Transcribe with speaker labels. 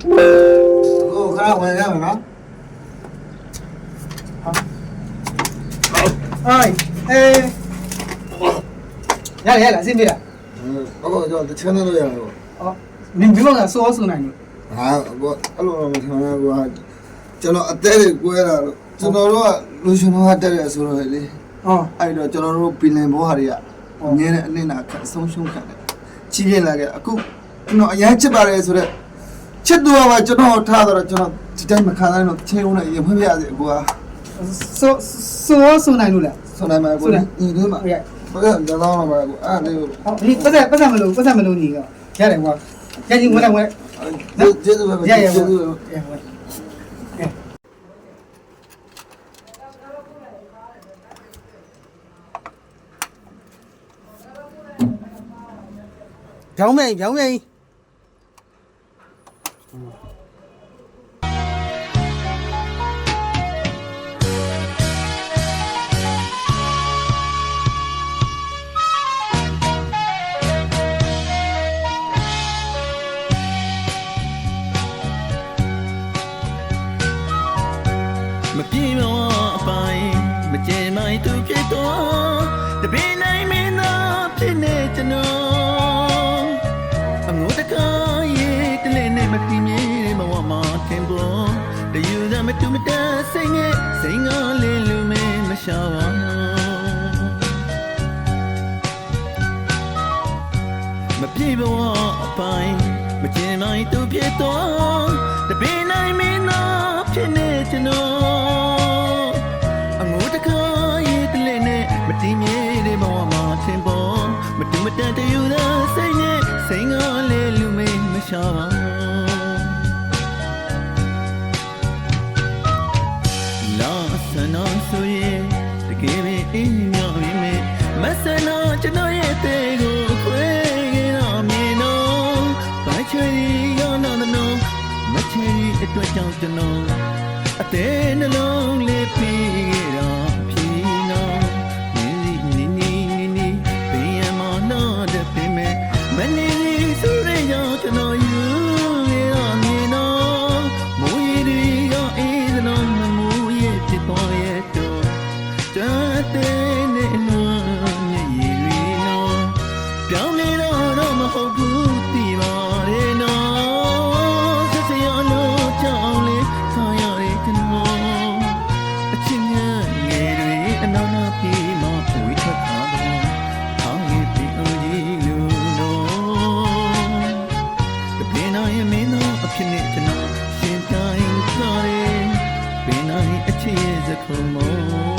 Speaker 1: 哦，看我这样啊。
Speaker 2: 哎，来，先别了。
Speaker 1: 我叫他钱都要了。
Speaker 2: 哦，你别忘了说呢你。
Speaker 1: 啊，我没听我，ကျွန်တော်အသေးတွေကွဲတာလို့ကျွန်တော်တို့ကလူရှင်တို့ကတက်တယ်ဆိုတော့လေအဲ့တော့ကျွန်တော်တို့ပင်လယ်ဘောဟာတွေကအငင်းနဲ့အနစ်နာခက်ဆုံးရှုံးခံတယ်ကြီးပြင်းလာခဲ့အခုကျွန်တော်အရန်ချစ်ပါတယ်ဆိုတော့ချစ်သူကမှကျွန်တော်ထားတော့ကျွန်တော်ဒီတိုင်းမခံနိုင်တော့ချင်းဦးနဲ့ရင်ဖွင့်ပြရစီအကူက
Speaker 2: ဆိုနိုင်လို့လား
Speaker 1: ဆိုနိုင်မှာကိုညီလေးမှာဟုတ်ကဲ့ကျွန်တော်တော့မှာကိုအဲ့ဒါလေးကို
Speaker 2: ဒီပတ်စံမလို့ညီကရတယ်ကွာရကြီးဝင်လိုက်
Speaker 1: ကျေးဇူးပဲကျေးဇူးပဲ
Speaker 2: ပြောင်းမယ်
Speaker 3: မပြေမဝအပိုင်းမကျေမိုင်းသူဖြစ်တော့တပင်းနိုင်မင်းသားဖြစ်နေကျွန်တော်အငိုးတကားရဲ့တလဲနဲ့မပြင်းမြေမဝမထင်ပေါ်တယူသာမတူမတန်စိတ်နဲ့စိတ်ငါလေးလူမင်းမရှာပါမပြေဘဝအပိုင်းမကျေမိုင်းသူဖြစ်တော့တပင်းနိုင်မင်းသားဖြစ်နေကျွန်တော်ဒီမြေတွေဘဝမှာထင်ပေါ်မတူမတန်တယူသာစိတ်နဲ့စိတ်ငါလေးလူမင်းမရှာပါလာဆန္ဒဆိုရင်တကယ်ပဲအင်းမြောက်ရင်မဆန္ဒကျွန်တော်ရဲ့တဲ့ကိုခွဲခဲ့တော့မြင်တော့ဘာချီရောနာနော်မချီအတွက်ကြောင့်ကျွန်တော်အသေးနှလုံးလေးပြီးခဲ့တော့ဖြစ်နေကျွန်တော်ရှင်တိုင်းစားတယ်ဘယ်နိုင်အချစ်ရဲ့စခုံမော